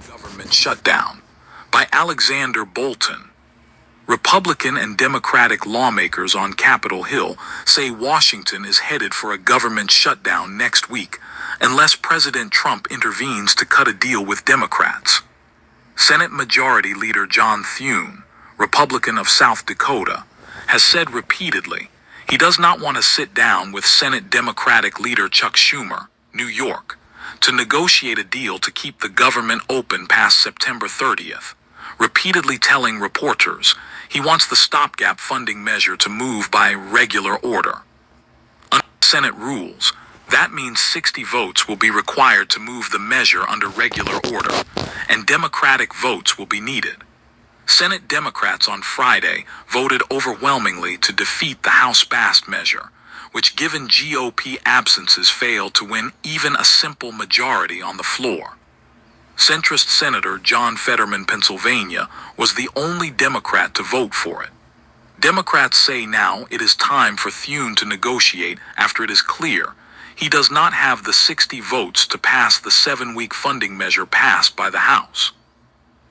Government Shutdown by Alexander Bolton. Republican and Democratic lawmakers on Capitol Hill say Washington is headed for a government shutdown next week unless President Trump intervenes to cut a deal with Democrats. Senate Majority Leader John Thune, Republican of South Dakota, has said repeatedly he does not want to sit down with Senate Democratic Leader Chuck Schumer, New York, to negotiate a deal to keep the government open past September 30th, repeatedly telling reporters he wants the stopgap funding measure to move by regular order. Under Senate rules, that means 60 votes will be required to move the measure under regular order, and Democratic votes will be needed. Senate Democrats on Friday voted overwhelmingly to defeat the House-passed measure, which given GOP absences failed to win even a simple majority on the floor. Centrist Senator John Fetterman, Pennsylvania, was the only Democrat to vote for it. Democrats say now it is time for Thune to negotiate after it is clear he does not have the 60 votes to pass the 7-week funding measure passed by the House.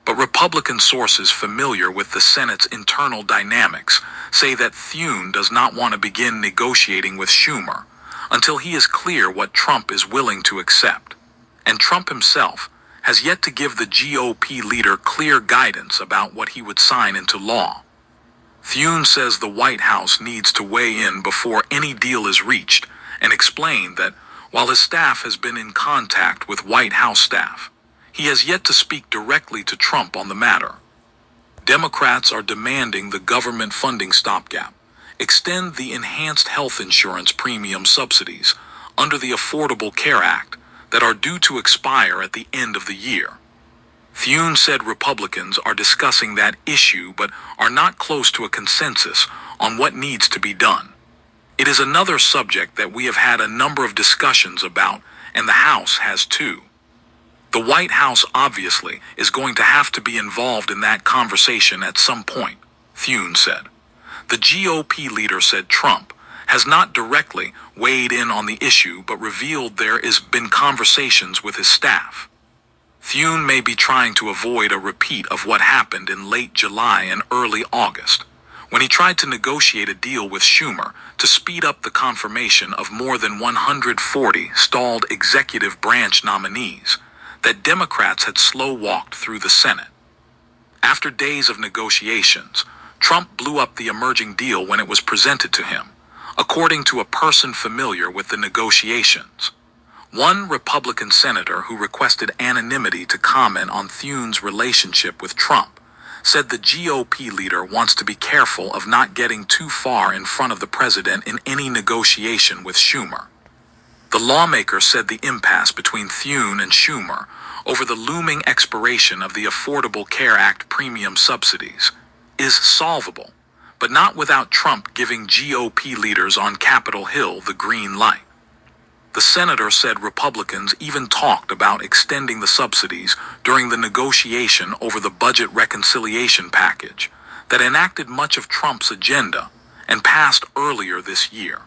But Republican sources familiar with the Senate's internal dynamics say that Thune does not want to begin negotiating with Schumer until he is clear what Trump is willing to accept. And Trump himself has yet to give the GOP leader clear guidance about what he would sign into law. Thune says the White House needs to weigh in before any deal is reached and explained that while his staff has been in contact with White House staff, he has yet to speak directly to Trump on the matter. Democrats are demanding the government funding stopgap extend the enhanced health insurance premium subsidies under the Affordable Care Act that are due to expire at the end of the year. Thune said Republicans are discussing that issue but are not close to a consensus on what needs to be done. It is another subject that we have had a number of discussions about, and the House has too. The White House obviously is going to have to be involved in that conversation at some point, Thune said. The GOP leader said Trump has not directly weighed in on the issue but revealed there has been conversations with his staff. Thune may be trying to avoid a repeat of what happened in late July and early August, when he tried to negotiate a deal with Schumer to speed up the confirmation of more than 140 stalled executive branch nominees that Democrats had slow-walked through the Senate. After days of negotiations, Trump blew up the emerging deal when it was presented to him, according to a person familiar with the negotiations. One Republican senator who requested anonymity to comment on Thune's relationship with Trump said the GOP leader wants to be careful of not getting too far in front of the president in any negotiation with Schumer. The lawmaker said the impasse between Thune and Schumer over the looming expiration of the Affordable Care Act premium subsidies is solvable, but not without Trump giving GOP leaders on Capitol Hill the green light. The senator said Republicans even talked about extending the subsidies during the negotiation over the budget reconciliation package that enacted much of Trump's agenda and passed earlier this year.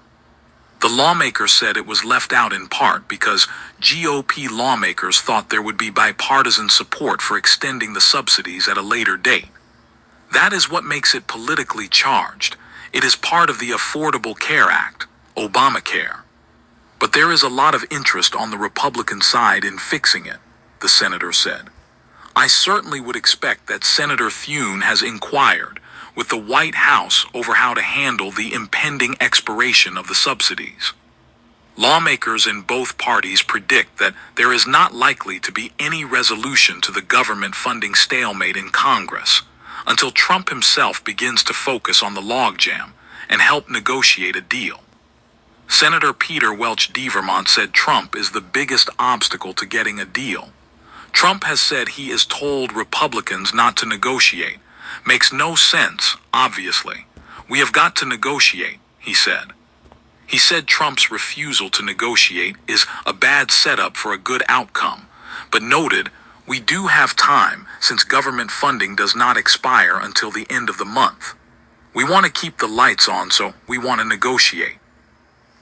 The lawmaker said it was left out in part because GOP lawmakers thought there would be bipartisan support for extending the subsidies at a later date. That is what makes it politically charged. It is part of the Affordable Care Act, Obamacare. But there is a lot of interest on the Republican side in fixing it, the senator said. I certainly would expect that Senator Thune has inquired with the White House over how to handle the impending expiration of the subsidies. Lawmakers in both parties predict that there is not likely to be any resolution to the government funding stalemate in Congress until Trump himself begins to focus on the logjam and help negotiate a deal. Senator Peter Welch D. Vermont said Trump is the biggest obstacle to getting a deal. Trump has said he is told Republicans not to negotiate. Makes no sense, obviously. We have got to negotiate, he said. He said Trump's refusal to negotiate is a bad setup for a good outcome, but noted we do have time since government funding does not expire until the end of the month. We want to keep the lights on, so we want to negotiate.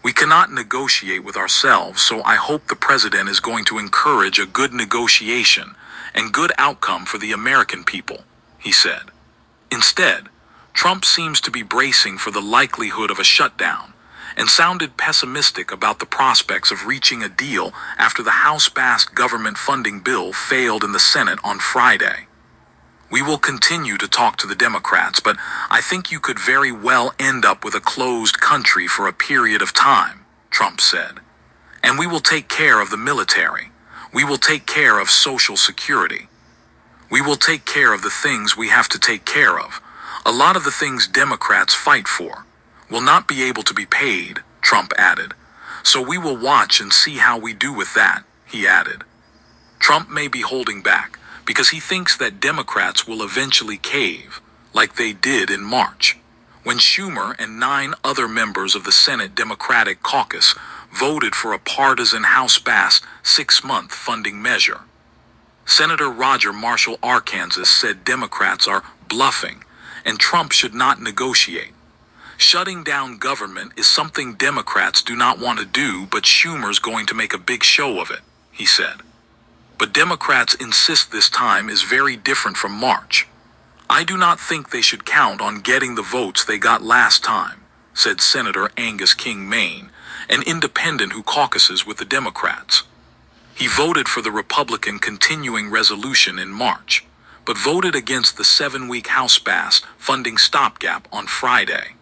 We cannot negotiate with ourselves, so I hope the president is going to encourage a good negotiation and good outcome for the American people, he said. Instead, Trump seems to be bracing for the likelihood of a shutdown and sounded pessimistic about the prospects of reaching a deal after the House-passed government funding bill failed in the Senate on Friday. We will continue to talk to the Democrats, but I think you could very well end up with a closed country for a period of time, Trump said. And we will take care of the military. We will take care of Social Security. We will take care of the things we have to take care of. A lot of the things Democrats fight for will not be able to be paid, Trump added. So we will watch and see how we do with that, he added. Trump may be holding back because he thinks that Democrats will eventually cave, like they did in March, when Schumer and 9 other members of the Senate Democratic caucus voted for a partisan House-passed 6-month funding measure. Senator Roger Marshall, Arkansas, said Democrats are bluffing and Trump should not negotiate. Shutting down government is something Democrats do not want to do, but Schumer's going to make a big show of it, he said. But Democrats insist this time is very different from March. I do not think they should count on getting the votes they got last time, said Senator Angus King Maine, an independent who caucuses with the Democrats. He voted for the Republican continuing resolution in March, but voted against the 7-week House-passed funding stopgap on Friday.